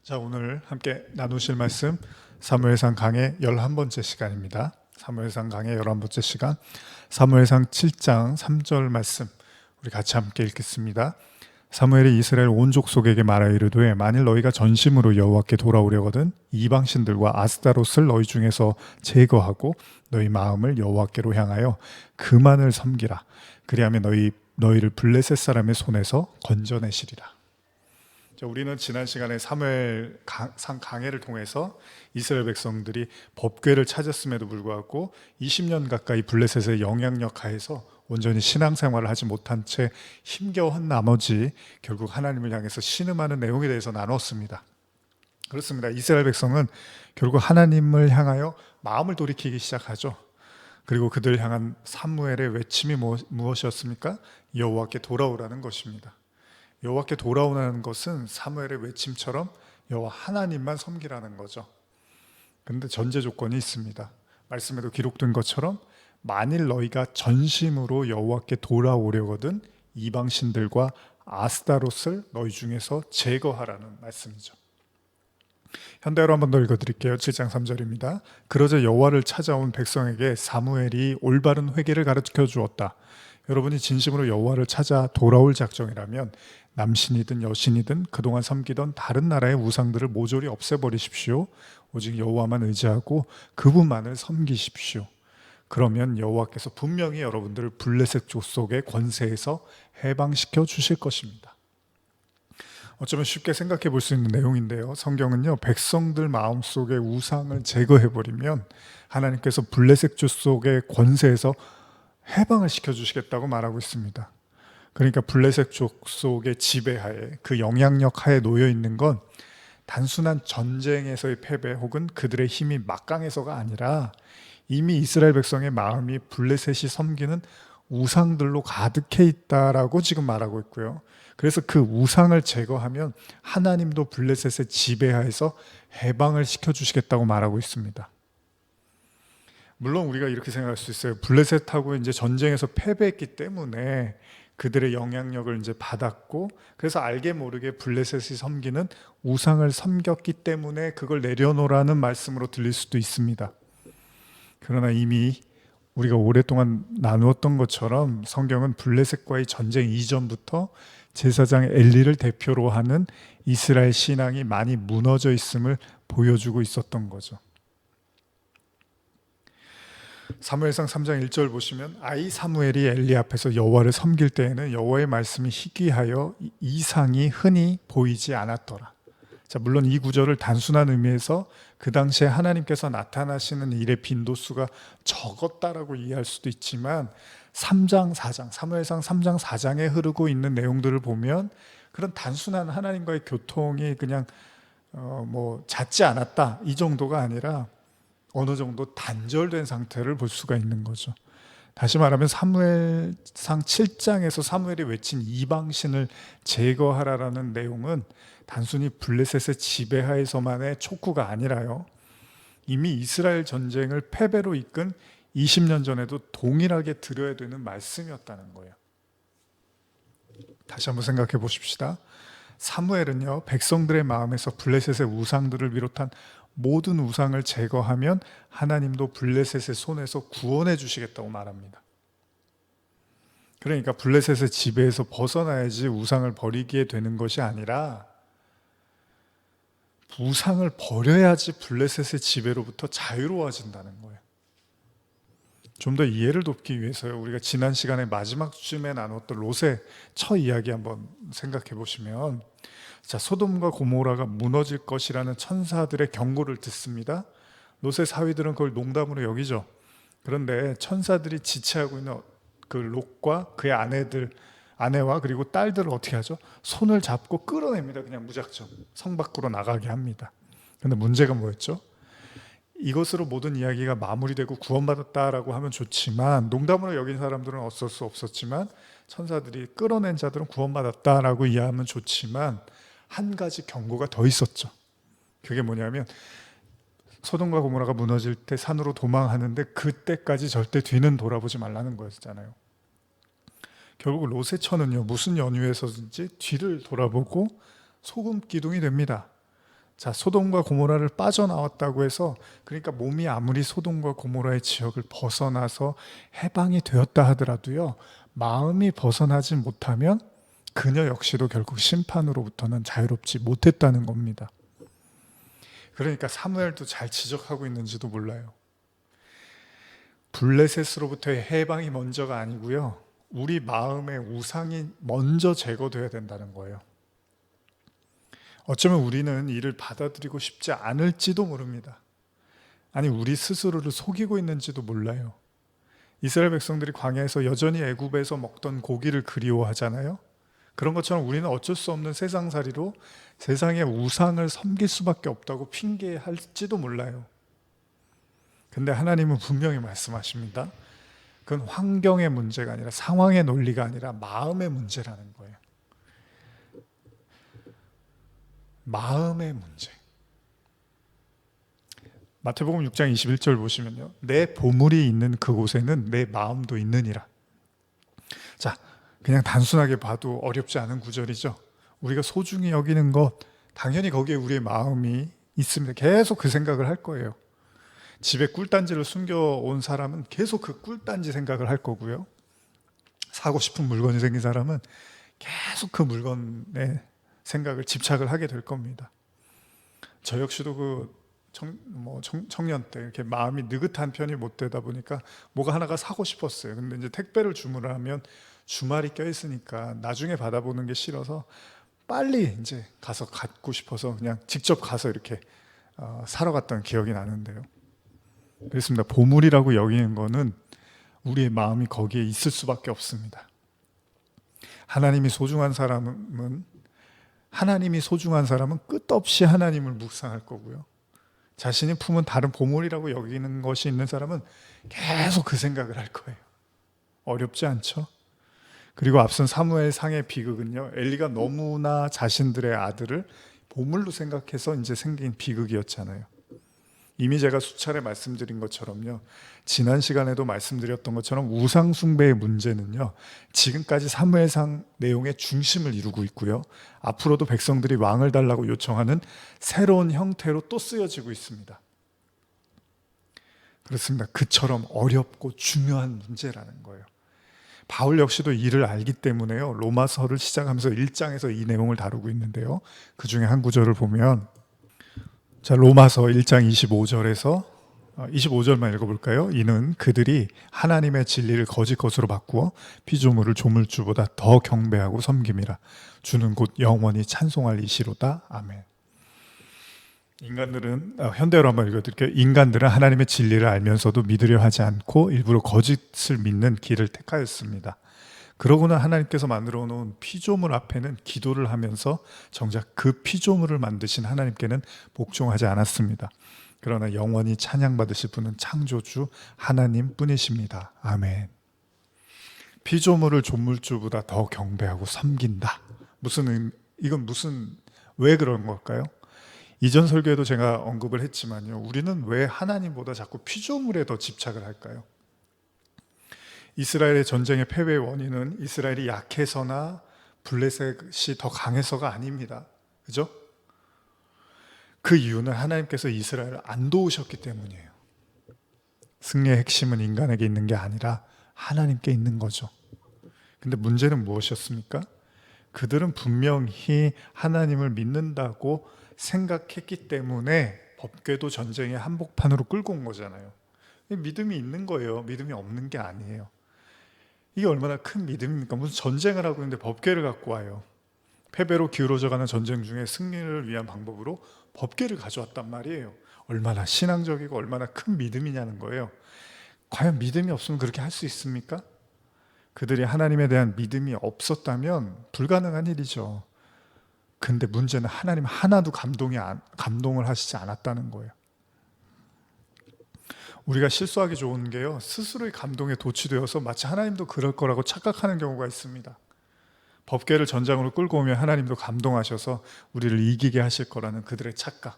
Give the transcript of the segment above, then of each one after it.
자, 오늘 함께 나누실 말씀 사무엘상 강의 11번째 시간입니다. 사무엘상 강의 11번째 시간 사무엘상 7장 3절 말씀 우리 같이 함께 읽겠습니다. 사무엘이 이스라엘 온 족속에게 말하여 이르되 만일 너희가 전심으로 여호와께 돌아오려거든 이방신들과 아스타롯을 너희 중에서 제거하고 너희 마음을 여호와께로 향하여 그만을 섬기라. 그리하면 너희를 블레셋 사람의 손에서 건져내시리라. 우리는 지난 시간에 사무엘상 강해를 통해서 이스라엘 백성들이 법궤를 찾았음에도 불구하고 20년 가까이 블레셋의 영향력 하에서 온전히 신앙생활을 하지 못한 채 힘겨워한 나머지 결국 하나님을 향해서 신음하는 내용에 대해서 나눴습니다. 그렇습니다. 이스라엘 백성은 결국 하나님을 향하여 마음을 돌이키기 시작하죠. 그리고 그들 향한 사무엘의 외침이 무엇이었습니까? 여호와께 돌아오라는 것입니다. 여호와께 돌아오라는 것은 사무엘의 외침처럼 여호와 하나님만 섬기라는 거죠. 그런데 전제 조건이 있습니다. 말씀에도 기록된 것처럼 만일 너희가 전심으로 여호와께 돌아오려거든 이방신들과 아스타롯을 너희 중에서 제거하라는 말씀이죠. 현대어로 한 번 더 읽어드릴게요. 7장 3절입니다. 그러자 여호와를 찾아온 백성에게 사무엘이 올바른 회개를 가르쳐 주었다. 여러분이 진심으로 여호와를 찾아 돌아올 작정이라면 남신이든 여신이든 그동안 섬기던 다른 나라의 우상들을 모조리 없애버리십시오. 오직 여호와만 의지하고 그분만을 섬기십시오. 그러면 여호와께서 분명히 여러분들을 블레셋 족속의 권세에서 해방시켜 주실 것입니다. 어쩌면 쉽게 생각해 볼 수 있는 내용인데요. 성경은요, 백성들 마음속에 우상을 제거해버리면 하나님께서 블레셋 족속의 권세에서 해방을 시켜주시겠다고 말하고 있습니다. 그러니까 블레셋 족속의 지배하에, 그 영향력 하에 놓여 있는 건 단순한 전쟁에서의 패배 혹은 그들의 힘이 막강해서가 아니라 이미 이스라엘 백성의 마음이 블레셋이 섬기는 우상들로 가득해 있다라고 지금 말하고 있고요. 그래서 그 우상을 제거하면 하나님도 블레셋의 지배하에서 해방을 시켜주시겠다고 말하고 있습니다. 물론 우리가 이렇게 생각할 수 있어요. 블레셋하고 이제 전쟁에서 패배했기 때문에 그들의 영향력을 이제 받았고, 그래서 알게 모르게 블레셋이 섬기는 우상을 섬겼기 때문에 그걸 내려놓으라는 말씀으로 들릴 수도 있습니다. 그러나 이미 우리가 오랫동안 나누었던 것처럼 성경은 블레셋과의 전쟁 이전부터 제사장 엘리를 대표로 하는 이스라엘 신앙이 많이 무너져 있음을 보여주고 있었던 거죠. 사무엘상 3장 1절 보시면 아이 사무엘이 엘리 앞에서 여호와를 섬길 때에는 여호와의 말씀이 희귀하여 이상이 흔히 보이지 않았더라. 자, 물론 이 구절을 단순한 의미에서 그 당시에 하나님께서 나타나시는 일의 빈도수가 적었다라고 이해할 수도 있지만 3장 4장 사무엘상 3장 4장에 흐르고 있는 내용들을 보면 그런 단순한 하나님과의 교통이 그냥 잦지 않았다 이 정도가 아니라 어느 정도 단절된 상태를 볼 수가 있는 거죠. 다시 말하면 사무엘상 7장에서 사무엘이 외친 이방신을 제거하라라는 내용은 단순히 블레셋의 지배하에서만의 촉구가 아니라요, 이미 이스라엘 전쟁을 패배로 이끈 20년 전에도 동일하게 들어야 되는 말씀이었다는 거예요. 다시 한번 생각해 보십시다. 사무엘은요, 백성들의 마음에서 블레셋의 우상들을 비롯한 모든 우상을 제거하면 하나님도 블레셋의 손에서 구원해 주시겠다고 말합니다. 그러니까 블레셋의 지배에서 벗어나야지 우상을 버리게 되는 것이 아니라 우상을 버려야지 블레셋의 지배로부터 자유로워진다는 거예요. 좀 더 이해를 돕기 위해서요, 우리가 지난 시간에 마지막 쯤에 나눴던 롯의 처 이야기 한번 생각해 보시면, 자, 소돔과 고모라가 무너질 것이라는 천사들의 경고를 듣습니다. 롯의 사위들은 그걸 농담으로 여기죠. 그런데 천사들이 지체하고 있는 그 롯과 그의 아내와 그리고 딸들을 어떻게 하죠? 손을 잡고 끌어냅니다. 그냥 무작정 성 밖으로 나가게 합니다. 그런데 문제가 뭐였죠? 이것으로 모든 이야기가 마무리되고 구원받았다라고 하면 좋지만, 농담으로 여긴 사람들은 어쩔 수 없었지만 천사들이 끌어낸 자들은 구원받았다라고 이해하면 좋지만 한 가지 경고가 더 있었죠. 그게 뭐냐면 소돔과 고모라가 무너질 때 산으로 도망하는데 그때까지 절대 뒤는 돌아보지 말라는 거였잖아요. 결국 롯의 처는요, 무슨 연유에서든지 뒤를 돌아보고 소금 기둥이 됩니다. 자, 소돔과 고모라를 빠져나왔다고 해서, 그러니까 몸이 아무리 소돔과 고모라의 지역을 벗어나서 해방이 되었다 하더라도요, 마음이 벗어나지 못하면 그녀 역시도 결국 심판으로부터는 자유롭지 못했다는 겁니다. 그러니까 사무엘도 잘 지적하고 있는지도 몰라요. 블레셋으로부터의 해방이 먼저가 아니고요, 우리 마음의 우상이 먼저 제거돼야 된다는 거예요. 어쩌면 우리는 이를 받아들이고 싶지 않을지도 모릅니다. 아니, 우리 스스로를 속이고 있는지도 몰라요. 이스라엘 백성들이 광야에서 여전히 애굽에서 먹던 고기를 그리워하잖아요. 그런 것처럼 우리는 어쩔 수 없는 세상살이로 세상의 우상을 섬길 수밖에 없다고 핑계할지도 몰라요. 근데 하나님은 분명히 말씀하십니다. 그건 환경의 문제가 아니라, 상황의 논리가 아니라 마음의 문제라는 거예요. 마음의 문제. 마태복음 6장 21절 보시면요, 내 보물이 있는 그곳에는 내 마음도 있느니라. 자, 그냥 단순하게 봐도 어렵지 않은 구절이죠. 우리가 소중히 여기는 것, 당연히 거기에 우리의 마음이 있습니다. 계속 그 생각을 할 거예요. 집에 꿀단지를 숨겨온 사람은 계속 그 꿀단지 생각을 할 거고요, 사고 싶은 물건이 생긴 사람은 계속 그 물건에 생각을, 집착을 하게 될 겁니다. 저 역시도 그 청년 때 이렇게 마음이 느긋한 편이 못 되다 보니까 뭐가 하나가 사고 싶었어요. 근데 이제 택배를 주문을 하면 주말이 껴있으니까 나중에 받아보는 게 싫어서 빨리 이제 가서 갖고 싶어서 그냥 직접 가서 이렇게 사러 갔던 기억이 나는데요. 그렇습니다. 보물이라고 여기는 거는 우리의 마음이 거기에 있을 수밖에 없습니다. 하나님이 소중한 사람은 끝없이 하나님을 묵상할 거고요, 자신이 품은 다른 보물이라고 여기는 것이 있는 사람은 계속 그 생각을 할 거예요. 어렵지 않죠? 그리고 앞선 사무엘 상의 비극은요, 엘리가 너무나 자신들의 아들을 보물로 생각해서 이제 생긴 비극이었잖아요. 이미 제가 수차례 말씀드린 것처럼요, 지난 시간에도 말씀드렸던 것처럼 우상 숭배의 문제는요, 지금까지 사무엘상 내용의 중심을 이루고 있고요, 앞으로도 백성들이 왕을 달라고 요청하는 새로운 형태로 또 쓰여지고 있습니다. 그렇습니다. 그처럼 어렵고 중요한 문제라는 거예요. 바울 역시도 이를 알기 때문에요, 로마서를 시작하면서 1장에서 이 내용을 다루고 있는데요, 그 중에 한 구절을 보면, 자, 로마서 1장 25절만 읽어볼까요? 이는 그들이 하나님의 진리를 거짓 것으로 바꾸어 피조물을 조물주보다 더 경배하고 섬김이라. 주는 곧 영원히 찬송할 이시로다. 아멘. 인간들은, 현대어로 한번 읽어드릴게요. 인간들은 하나님의 진리를 알면서도 믿으려 하지 않고 일부러 거짓을 믿는 길을 택하였습니다. 그러고는 하나님께서 만들어 놓은 피조물 앞에는 기도를 하면서 정작 그 피조물을 만드신 하나님께는 복종하지 않았습니다. 그러나 영원히 찬양받으실 분은 창조주 하나님 뿐이십니다. 아멘. 피조물을 조물주보다 더 경배하고 섬긴다. 왜 그런 걸까요? 이전 설교에도 제가 언급을 했지만요, 우리는 왜 하나님보다 자꾸 피조물에 더 집착을 할까요? 이스라엘의 전쟁의 패배의 원인은 이스라엘이 약해서나 블레셋이 더 강해서가 아닙니다. 그죠? 그 이유는 하나님께서 이스라엘을 안 도우셨기 때문이에요. 승리의 핵심은 인간에게 있는 게 아니라 하나님께 있는 거죠. 근데 문제는 무엇이었습니까? 그들은 분명히 하나님을 믿는다고 생각했기 때문에 법궤도 전쟁의 한복판으로 끌고 온 거잖아요. 믿음이 있는 거예요. 믿음이 없는 게 아니에요. 이게 얼마나 큰 믿음입니까? 무슨 전쟁을 하고 있는데 법궤를 갖고 와요. 패배로 기울어져가는 전쟁 중에 승리를 위한 방법으로 법궤를 가져왔단 말이에요. 얼마나 신앙적이고 얼마나 큰 믿음이냐는 거예요. 과연 믿음이 없으면 그렇게 할 수 있습니까? 그들이 하나님에 대한 믿음이 없었다면 불가능한 일이죠. 근데 문제는 하나님 하나도 감동을 하시지 않았다는 거예요. 우리가 실수하기 좋은 게요, 스스로의 감동에 도취되어서 마치 하나님도 그럴 거라고 착각하는 경우가 있습니다. 법궤를 전장으로 끌고 오면 하나님도 감동하셔서 우리를 이기게 하실 거라는 그들의 착각.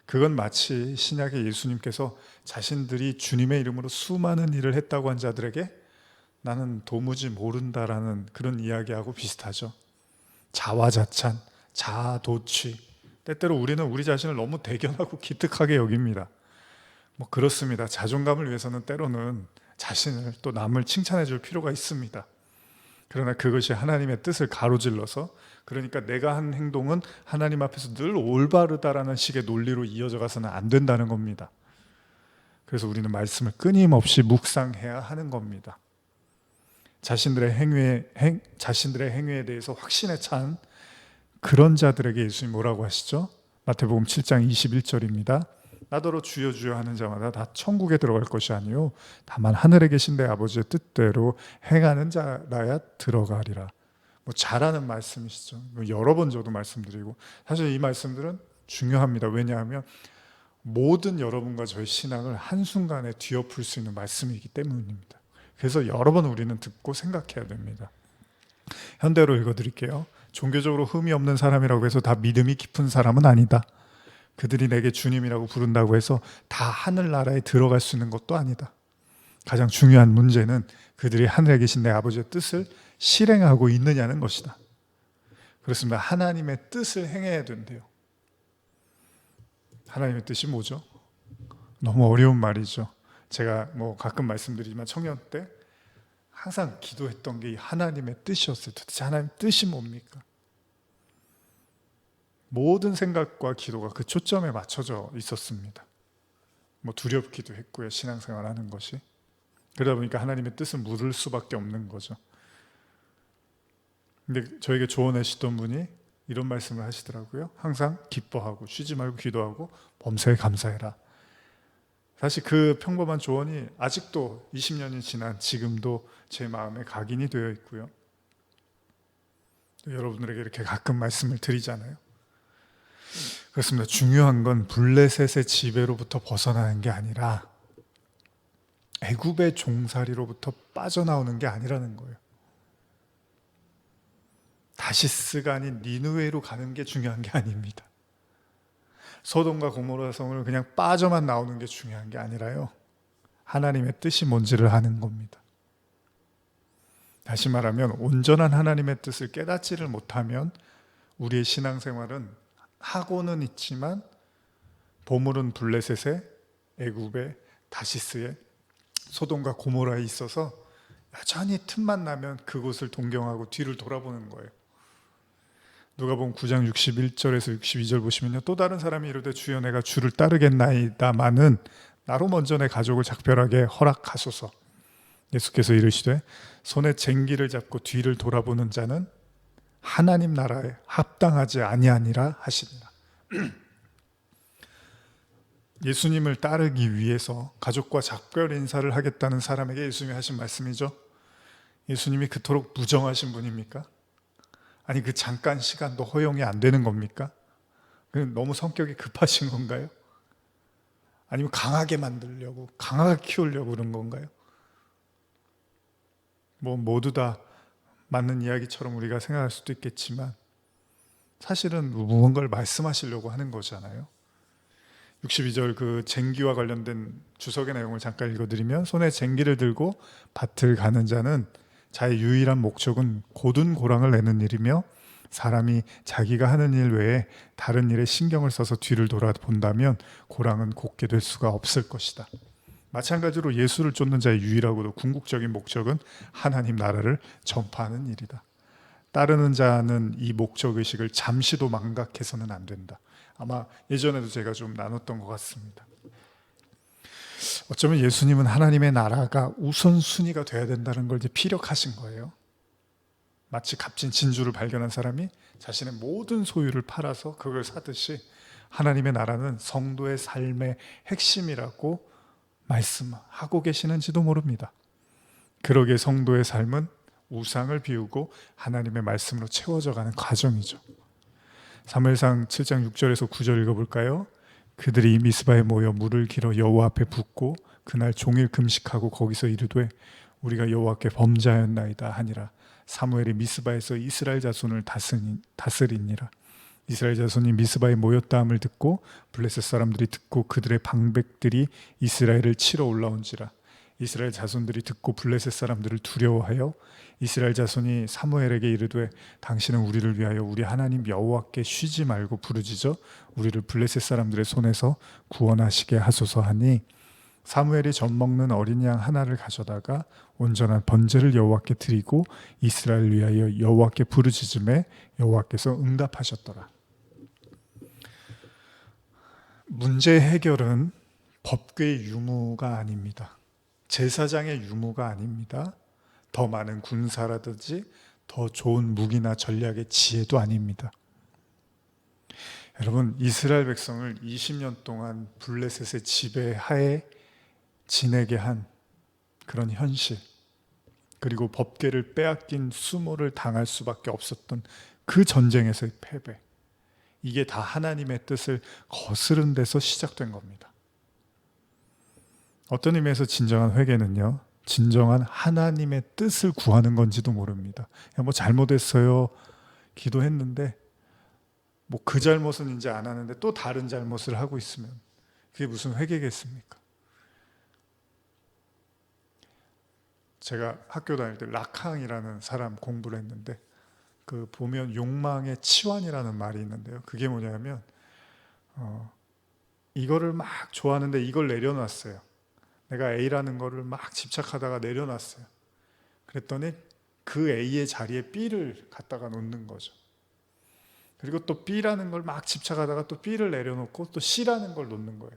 그건 마치 신약의 예수님께서 자신들이 주님의 이름으로 수많은 일을 했다고 한 자들에게 나는 도무지 모른다라는 그런 이야기하고 비슷하죠. 자화자찬, 자아도취, 때때로 우리는 우리 자신을 너무 대견하고 기특하게 여깁니다. 뭐 그렇습니다. 자존감을 위해서는 때로는 자신을 또 남을 칭찬해 줄 필요가 있습니다. 그러나 그것이 하나님의 뜻을 가로질러서, 그러니까 내가 한 행동은 하나님 앞에서 늘 올바르다라는 식의 논리로 이어져 가서는 안 된다는 겁니다. 그래서 우리는 말씀을 끊임없이 묵상해야 하는 겁니다. 자신들의 행위에 대해서 확신에 찬 그런 자들에게 예수님 뭐라고 하시죠? 마태복음 7장 21절입니다. 나더러 주여 주여 하는 자마다 다 천국에 들어갈 것이 아니요 다만 하늘에 계신 내 아버지의 뜻대로 행하는 자라야 들어가리라. 뭐 잘하는 말씀이시죠. 여러 번 저도 말씀드리고, 사실 이 말씀들은 중요합니다. 왜냐하면 모든 여러분과 저의 신앙을 한순간에 뒤엎을 수 있는 말씀이기 때문입니다. 그래서 여러 번 우리는 듣고 생각해야 됩니다. 현대로 읽어드릴게요. 종교적으로 흠이 없는 사람이라고 해서 다 믿음이 깊은 사람은 아니다. 그들이 내게 주님이라고 부른다고 해서 다 하늘나라에 들어갈 수 있는 것도 아니다. 가장 중요한 문제는 그들이 하늘에 계신 내 아버지의 뜻을 실행하고 있느냐는 것이다. 그렇습니다. 하나님의 뜻을 행해야 된대요. 하나님의 뜻이 뭐죠? 너무 어려운 말이죠. 제가 뭐 가끔 말씀드리지만 청년 때 항상 기도했던 게 하나님의 뜻이었어요. 도대체 하나님 뜻이 뭡니까? 모든 생각과 기도가 그 초점에 맞춰져 있었습니다. 뭐 두렵기도 했고요. 신앙생활하는 것이. 그러다 보니까 하나님의 뜻은 물을 수밖에 없는 거죠. 근데 저에게 조언하시던 분이 이런 말씀을 하시더라고요. 항상 기뻐하고 쉬지 말고 기도하고 범사에 감사해라. 사실 그 평범한 조언이 아직도 20년이 지난 지금도 제 마음에 각인이 되어 있고요. 여러분들에게 이렇게 가끔 말씀을 드리잖아요. 그렇습니다. 중요한 건 블레셋의 지배로부터 벗어나는 게 아니라 애굽의 종살이로부터 빠져나오는 게 아니라는 거예요. 다시스가 아닌 니느웨로 가는 게 중요한 게 아닙니다. 소돔과 고모라 성을 그냥 빠져만 나오는 게 중요한 게 아니라요, 하나님의 뜻이 뭔지를 아는 겁니다. 다시 말하면 온전한 하나님의 뜻을 깨닫지를 못하면 우리의 신앙생활은 하고는 있지만 보물은 블레셋에, 애굽에, 다시스에, 소돔과 고모라에 있어서 여전히 틈만 나면 그곳을 동경하고 뒤를 돌아보는 거예요. 누가복음 9장 61절에서 62절 보시면요, 또 다른 사람이 이르되 주여 내가 주를 따르겠나이다마는 나로 먼저 내 가족을 작별하게 허락하소서. 예수께서 이르시되 손에 쟁기를 잡고 뒤를 돌아보는 자는 하나님 나라에 합당하지 아니하니라 하시니라. 예수님을 따르기 위해서 가족과 작별 인사를 하겠다는 사람에게 예수님이 하신 말씀이죠. 예수님이 그토록 무정하신 분입니까? 아니 그 잠깐 시간도 허용이 안 되는 겁니까? 너무 성격이 급하신 건가요? 아니면 강하게 만들려고, 강하게 키우려고 그런 건가요? 뭐 모두 다 맞는 이야기처럼 우리가 생각할 수도 있겠지만 사실은 무언가를 말씀하시려고 하는 거잖아요. 62절 그 쟁기와 관련된 주석의 내용을 잠깐 읽어드리면, 손에 쟁기를 들고 밭을 가는 자는 자의 유일한 목적은 고든 고랑을 내는 일이며, 사람이 자기가 하는 일 외에 다른 일에 신경을 써서 뒤를 돌아본다면 고랑은 곱게 될 수가 없을 것이다. 마찬가지로 예수를 쫓는 자의 유일하고도 궁극적인 목적은 하나님 나라를 전파하는 일이다. 따르는 자는 이 목적의식을 잠시도 망각해서는 안 된다. 아마 예전에도 제가 좀 나눴던 것 같습니다. 어쩌면 예수님은 하나님의 나라가 우선순위가 돼야 된다는 걸 이제 피력하신 거예요. 마치 값진 진주를 발견한 사람이 자신의 모든 소유를 팔아서 그걸 사듯이 하나님의 나라는 성도의 삶의 핵심이라고 말씀하고 계시는지도 모릅니다. 그러기에 성도의 삶은 우상을 비우고 하나님의 말씀으로 채워져 가는 과정이죠. 사무엘상 7장 6절에서 9절 읽어볼까요? 그들이 미스바에 모여 물을 길어 여호와 앞에 붓고 그날 종일 금식하고 거기서 이르되 우리가 여호와께 범죄하였나이다 하니라. 사무엘이 미스바에서 이스라엘 자손을 다스리니라. 이스라엘 자손이 미스바에 모였다함을 듣고 블레셋 사람들이 듣고 그들의 방백들이 이스라엘을 치러 올라온지라. 이스라엘 자손들이 듣고 블레셋 사람들을 두려워하여 이스라엘 자손이 사무엘에게 이르되 당신은 우리를 위하여 우리 하나님 여호와께 쉬지 말고 부르짖어 우리를 블레셋 사람들의 손에서 구원하시게 하소서 하니 사무엘이 젖 먹는 어린 양 하나를 가져다가 온전한 번제를 여호와께 드리고 이스라엘을 위하여 여호와께 부르짖음에 여호와께서 응답하셨더라. 문제 해결은 법궤의 유무가 아닙니다. 제사장의 유무가 아닙니다. 더 많은 군사라든지 더 좋은 무기나 전략의 지혜도 아닙니다. 여러분, 이스라엘 백성을 20년 동안 블레셋의 지배하에 지내게 한 그런 현실, 그리고 법궤를 빼앗긴 수모를 당할 수밖에 없었던 그 전쟁에서의 패배, 이게 다 하나님의 뜻을 거스른 데서 시작된 겁니다. 어떤 의미에서 진정한 회개는요, 진정한 하나님의 뜻을 구하는 건지도 모릅니다. 그냥 뭐 잘못했어요, 기도했는데 뭐 그 잘못은 이제 안 하는데 또 다른 잘못을 하고 있으면 그게 무슨 회개겠습니까? 제가 학교 다닐 때 라캉이라는 사람 공부를 했는데, 그 보면 욕망의 치환이라는 말이 있는데요, 그게 뭐냐면 이거를 막 좋아하는데 이걸 내려놨어요. 내가 A라는 거를 막 집착하다가 내려놨어요. 그랬더니 그 A의 자리에 B를 갖다가 놓는 거죠. 그리고 또 B라는 걸 막 집착하다가 또 B를 내려놓고 또 C라는 걸 놓는 거예요.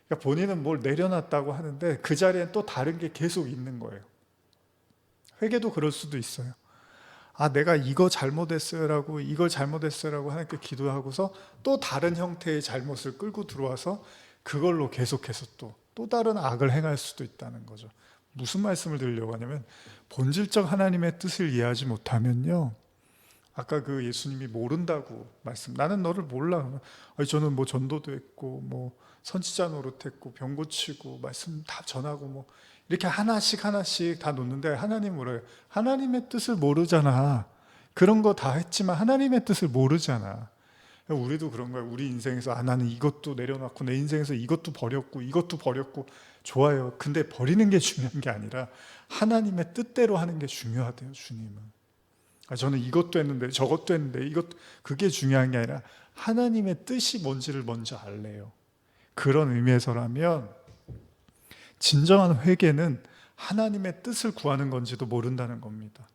그러니까 본인은 뭘 내려놨다고 하는데 그 자리에 또 다른 게 계속 있는 거예요. 회개도 그럴 수도 있어요. 아, 내가 이거 잘못했어요라고, 이걸 잘못했어요라고 하나님께 기도하고서 또 다른 형태의 잘못을 끌고 들어와서 그걸로 계속해서 또 다른 악을 행할 수도 있다는 거죠. 무슨 말씀을 드리려고 하냐면, 본질적 하나님의 뜻을 이해하지 못하면요, 아까 그 예수님이 모른다고 나는 너를 몰라. 아니, 저는 뭐 전도도 했고 뭐 선지자 노릇했고 병 고치고 말씀 다 전하고 뭐 이렇게 하나씩 다 놓는데, 하나님 뭐래요? 하나님의 뜻을 모르잖아. 그런 거 다 했지만 하나님의 뜻을 모르잖아. 우리도 그런 거야. 우리 인생에서 나는 이것도 내려놨고 내 인생에서 이것도 버렸고 좋아요. 근데 버리는 게 중요한 게 아니라 하나님의 뜻대로 하는 게 중요하대요, 주님은. 저는 이것도 했는데 저것도 했는데 그게 중요한 게 아니라 하나님의 뜻이 뭔지를 먼저 알래요. 그런 의미에서라면 진정한 회개는 하나님의 뜻을 구하는 건지도 모른다는 겁니다.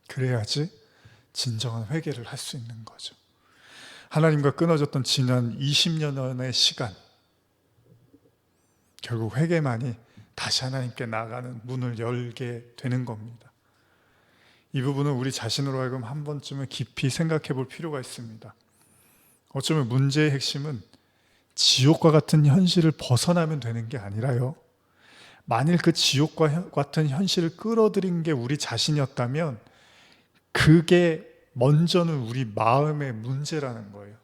그래야지 진정한 회개를 할 수 있는 거죠. 하나님과 끊어졌던 지난 20년의 시간, 결국 회개만이 다시 하나님께 나가는 문을 열게 되는 겁니다. 이 부분은 우리 자신으로 하여금 한 번쯤은 깊이 생각해 볼 필요가 있습니다. 어쩌면 문제의 핵심은 지옥과 같은 현실을 벗어나면 되는 게 아니라요, 만일 그 지옥과 같은 현실을 끌어들인 게 우리 자신이었다면 그게 먼저는 우리 마음의 문제라는 거예요.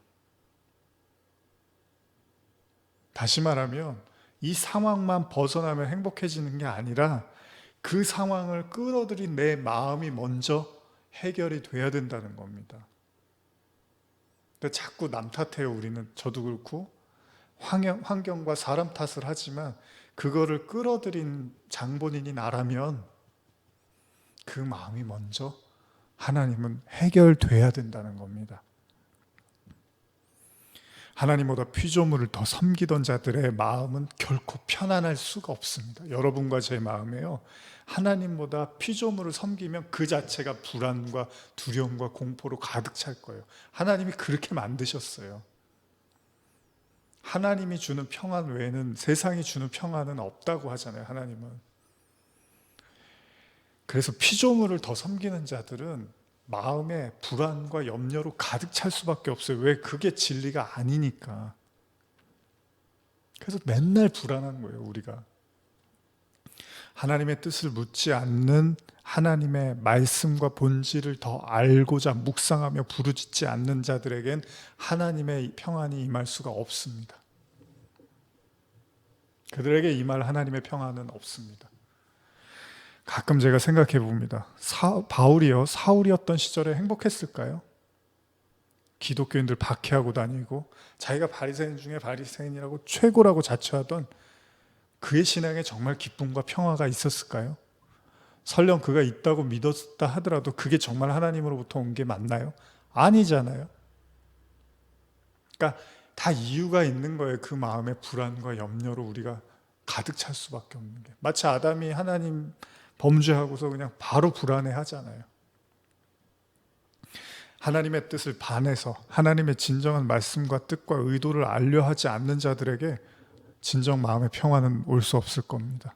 다시 말하면 이 상황만 벗어나면 행복해지는 게 아니라 그 상황을 끌어들인 내 마음이 먼저 해결이 돼야 된다는 겁니다. 근데 자꾸 남 탓해요, 우리는. 저도 그렇고 환경과 사람 탓을 하지만 그거를 끌어들인 장본인이 나라면 그 마음이 먼저 하나님은 해결돼야 된다는 겁니다. 하나님보다 피조물을 더 섬기던 자들의 마음은 결코 편안할 수가 없습니다. 여러분과 제 마음에요, 하나님보다 피조물을 섬기면 그 자체가 불안과 두려움과 공포로 가득 찰 거예요. 하나님이 그렇게 만드셨어요. 하나님이 주는 평안 외에는, 세상이 주는 평안은 없다고 하잖아요, 하나님은. 그래서 피조물을 더 섬기는 자들은 마음에 불안과 염려로 가득 찰 수밖에 없어요. 왜? 그게 진리가 아니니까. 그래서 맨날 불안한 거예요, 우리가. 하나님의 뜻을 묻지 않는, 하나님의 말씀과 본질을 더 알고자 묵상하며 부르짖지 않는 자들에겐 하나님의 평안이 임할 수가 없습니다. 그들에게 임할 하나님의 평안은 없습니다. 가끔 제가 생각해 봅니다. 바울이요, 사울이었던 시절에 행복했을까요? 기독교인들 박해하고 다니고 자기가 바리새인 중에 바리새인이라고 최고라고 자처하던 그의 신앙에 정말 기쁨과 평화가 있었을까요? 설령 그가 있다고 믿었다 하더라도 그게 정말 하나님으로부터 온 게 맞나요? 아니잖아요. 그러니까 다 이유가 있는 거예요. 그 마음의 불안과 염려로 우리가 가득 찰 수밖에 없는 게. 마치 아담이 하나님 범죄하고서 그냥 바로 불안해 하잖아요. 하나님의 뜻을 반해서 하나님의 진정한 말씀과 뜻과 의도를 알려하지 않는 자들에게 진정 마음의 평화는 올 수 없을 겁니다.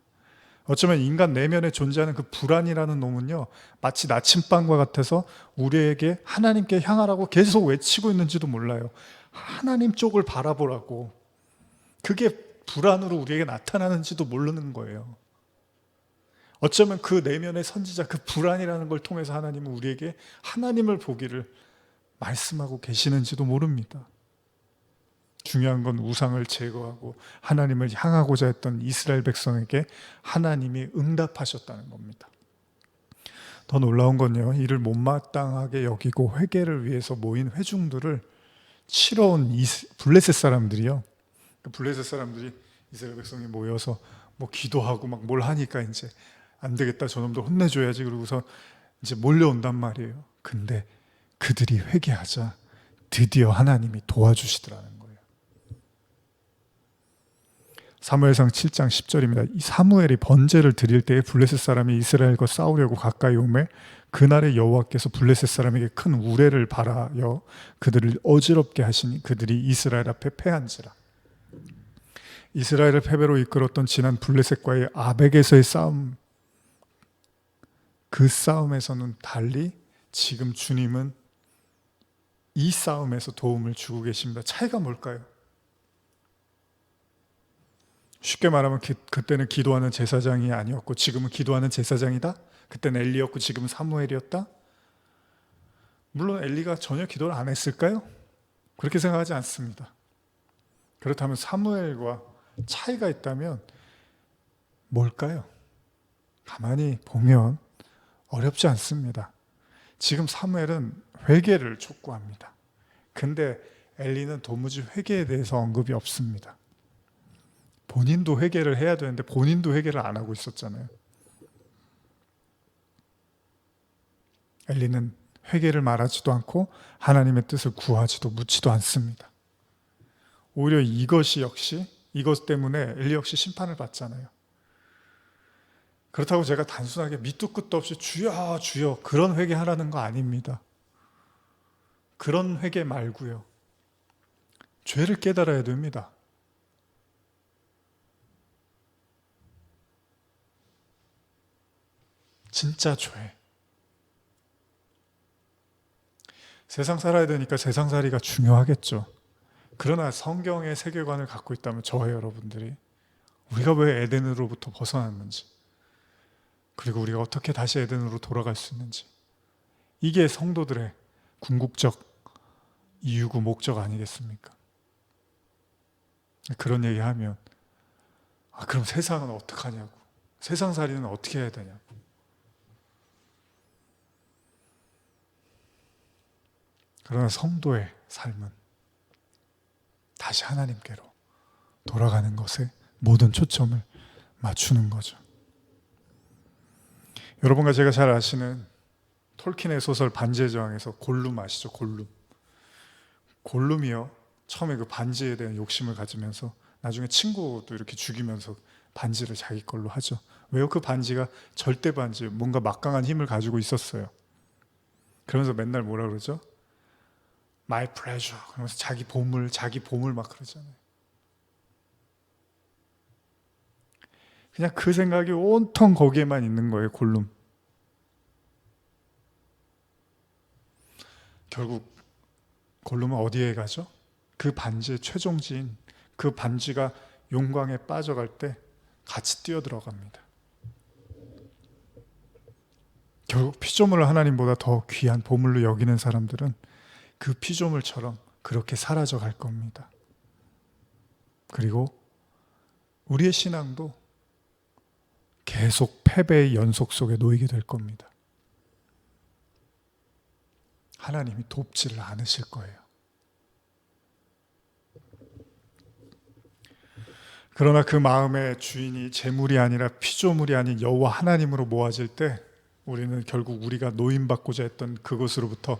어쩌면 인간 내면에 존재하는 그 불안이라는 놈은요, 마치 나침반과 같아서 우리에게 하나님께 향하라고 계속 외치고 있는지도 몰라요. 하나님 쪽을 바라보라고. 그게 불안으로 우리에게 나타나는지도 모르는 거예요. 어쩌면 그 내면의 선지자, 그 불안이라는 걸 통해서 하나님은 우리에게 하나님을 보기를 말씀하고 계시는지도 모릅니다. 중요한 건 우상을 제거하고 하나님을 향하고자 했던 이스라엘 백성에게 하나님이 응답하셨다는 겁니다. 더 놀라운 건요, 이를 못마땅하게 여기고 회개를 위해서 모인 회중들을 치러 온 블레셋 사람들이요. 블레셋 사람들이 이스라엘 백성이 모여서 뭐 기도하고 막 뭘 하니까 이제 안 되겠다, 저놈도 혼내줘야지, 그러고서 이제 몰려온단 말이에요. 근데 그들이 회개하자 드디어 하나님이 도와주시더라는 거예요. 사무엘상 7장 10절입니다. 이 사무엘이 번제를 드릴 때에 블레셋 사람이 이스라엘과 싸우려고 가까이 오매 그날에 여호와께서 블레셋 사람에게 큰 우레를 발하여 그들을 어지럽게 하시니 그들이 이스라엘 앞에 패한지라. 이스라엘을 패배로 이끌었던 지난 블레셋과의 아벡에서의 싸움, 그 싸움에서는 달리 지금 주님은 이 싸움에서 도움을 주고 계십니다. 차이가 뭘까요? 쉽게 말하면 그때는 기도하는 제사장이 아니었고 지금은 기도하는 제사장이다? 그때는 엘리였고 지금은 사무엘이었다? 물론 엘리가 전혀 기도를 안 했을까요? 그렇게 생각하지 않습니다. 그렇다면 사무엘과 차이가 있다면 뭘까요? 가만히 보면 어렵지 않습니다. 지금 사무엘은 회개를 촉구합니다. 근데 엘리는 도무지 회개에 대해서 언급이 없습니다. 본인도 회개를 해야 되는데 본인도 회개를 안 하고 있었잖아요. 엘리는 회개를 말하지도 않고 하나님의 뜻을 구하지도 묻지도 않습니다. 오히려 이것 때문에 엘리 역시 심판을 받잖아요. 그렇다고 제가 단순하게 밑도 끝도 없이 주여 주여 그런 회개하라는 거 아닙니다. 그런 회개 말고요. 죄를 깨달아야 됩니다. 진짜 죄. 세상 살아야 되니까 세상살이가 중요하겠죠. 그러나 성경의 세계관을 갖고 있다면 저와 여러분들이 우리가 왜 에덴으로부터 벗어났는지, 그리고 우리가 어떻게 다시 에덴으로 돌아갈 수 있는지, 이게 성도들의 궁극적 이유고 목적 아니겠습니까? 그런 얘기하면 그럼 세상은 어떡하냐고, 세상살이는 어떻게 해야 되냐고. 그러나 성도의 삶은 다시 하나님께로 돌아가는 것에 모든 초점을 맞추는 거죠. 여러분과 제가 잘 아시는 톨킨의 소설 반지의 제왕에서 골룸 아시죠? 골룸이요, 처음에 그 반지에 대한 욕심을 가지면서 나중에 친구도 이렇게 죽이면서 반지를 자기 걸로 하죠. 왜요? 그 반지가 절대 반지, 뭔가 막강한 힘을 가지고 있었어요. 그러면서 맨날 뭐라 그러죠? My pleasure. 그러면서 자기 보물 막 그러잖아요. 그냥 그 생각이 온통 거기에만 있는 거예요, 골룸. 결국 골룸은 어디에 가죠? 그 반지의 최종지인 그 반지가 용광에 빠져갈 때 같이 뛰어들어갑니다. 결국 피조물을 하나님보다 더 귀한 보물로 여기는 사람들은 그 피조물처럼 그렇게 사라져 갈 겁니다. 그리고 우리의 신앙도 계속 패배의 연속 속에 놓이게 될 겁니다. 하나님이 돕지를 않으실 거예요. 그러나 그 마음의 주인이 재물이 아니라 피조물이 아닌 여호와 하나님으로 모아질 때 우리는 결국 우리가 노임받고자 했던 그것으로부터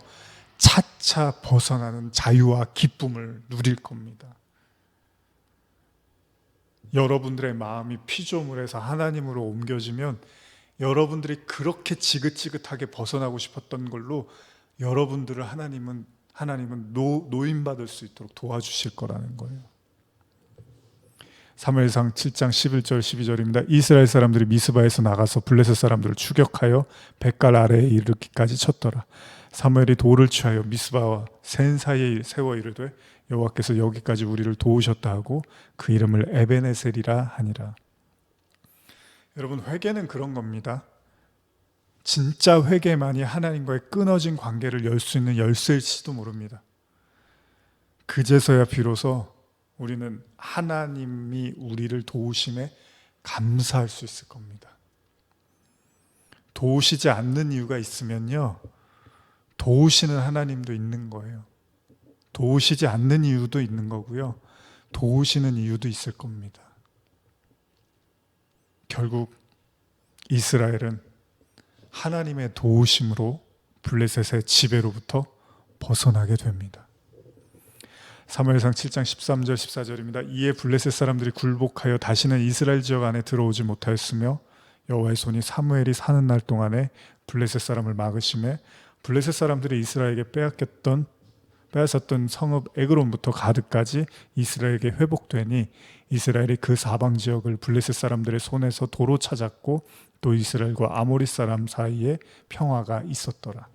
차차 벗어나는 자유와 기쁨을 누릴 겁니다. 여러분들의 마음이 피조물에서 하나님으로 옮겨지면 여러분들이 그렇게 지긋지긋하게 벗어나고 싶었던 걸로 여러분들을 하나님은 노임받을 수 있도록 도와주실 거라는 거예요. 사무엘상 7장 11절 12절입니다. 이스라엘 사람들이 미스바에서 나가서 블레셋 사람들을 추격하여 벳갈 아래에 이르기까지 쳤더라. 사무엘이 돌을 취하여 미스바와 센 사이에 세워 이르되 여호와께서 여기까지 우리를 도우셨다 하고 그 이름을 에베네셀이라 하니라. 여러분, 회개는 그런 겁니다. 진짜 회개만이 하나님과의 끊어진 관계를 열 수 있는 열쇠일지도 모릅니다. 그제서야 비로소 우리는 하나님이 우리를 도우심에 감사할 수 있을 겁니다. 도우시지 않는 이유가 있으면요, 도우시는 하나님도 있는 거예요. 도우시지 않는 이유도 있는 거고요, 도우시는 이유도 있을 겁니다. 결국 이스라엘은 하나님의 도우심으로 블레셋의 지배로부터 벗어나게 됩니다. 사무엘상 7장 13절 14절입니다. 이에 블레셋 사람들이 굴복하여 다시는 이스라엘 지역 안에 들어오지 못하였으며 여호와의 손이 사무엘이 사는 날 동안에 블레셋 사람을 막으심에 블레셋 사람들이 이스라엘에게 빼앗았던 성읍 에그론부터 가드까지 이스라엘에게 회복되니 이스라엘이 그 사방 지역을 블레셋 사람들의 손에서 도로 찾았고 또 이스라엘과 아모리 사람 사이에 평화가 있었더라.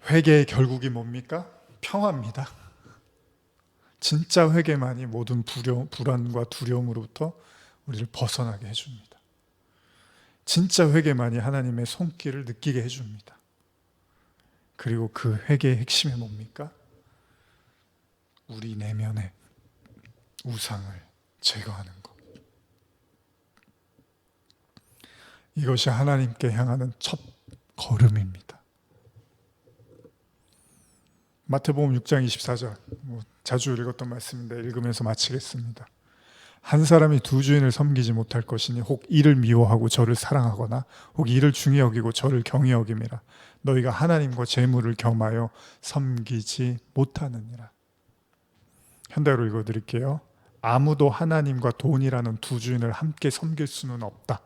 회개의 결국이 뭡니까? 평화입니다. 진짜 회개만이 모든 불안과 두려움으로부터 우리를 벗어나게 해줍니다. 진짜 회개만이 하나님의 손길을 느끼게 해줍니다. 그리고 그 회개의 핵심이 뭡니까? 우리 내면의 우상을 제거하는 것. 이것이 하나님께 향하는 첫 걸음입니다. 마태복음 6장 24절, 자주 읽었던 말씀인데 읽으면서 마치겠습니다. 한 사람이 두 주인을 섬기지 못할 것이니 혹 이를 미워하고 저를 사랑하거나 혹 이를 중히 여기고 저를 경히 여김이라. 너희가 하나님과 재물을 겸하여 섬기지 못하느니라. 현대어로 읽어드릴게요. 아무도 하나님과 돈이라는 두 주인을 함께 섬길 수는 없다.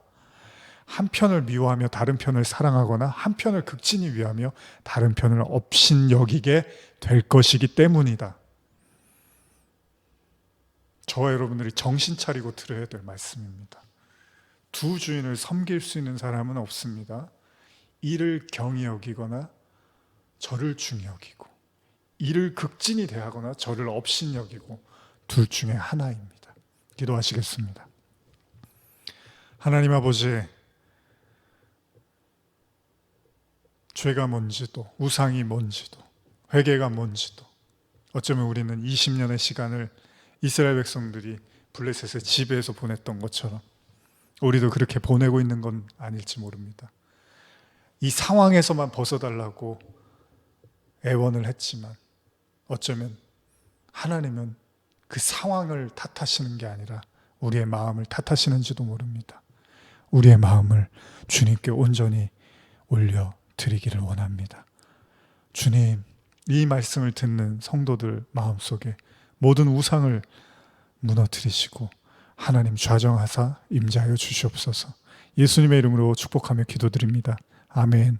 한 편을 미워하며 다른 편을 사랑하거나 한 편을 극진히 위하며 다른 편을 업신 여기게 될 것이기 때문이다. 저와 여러분들이 정신 차리고 들어야 될 말씀입니다. 두 주인을 섬길 수 있는 사람은 없습니다. 이를 경히 여기거나 저를 중히 여기고, 이를 극진히 대하거나 저를 업신 여기고, 둘 중에 하나입니다. 기도하시겠습니다. 하나님 아버지, 죄가 뭔지도, 우상이 뭔지도, 회개가 뭔지도, 어쩌면 우리는 20년의 시간을 이스라엘 백성들이 블레셋의 지배에서 보냈던 것처럼 우리도 그렇게 보내고 있는 건 아닐지 모릅니다. 이 상황에서만 벗어달라고 애원을 했지만 어쩌면 하나님은 그 상황을 탓하시는 게 아니라 우리의 마음을 탓하시는지도 모릅니다. 우리의 마음을 주님께 온전히 올려드리기를 원합니다. 주님, 이 말씀을 듣는 성도들 마음속에 모든 우상을 무너뜨리시고 하나님 좌정하사 임재하여 주시옵소서. 예수님의 이름으로 축복하며 기도드립니다. 아멘.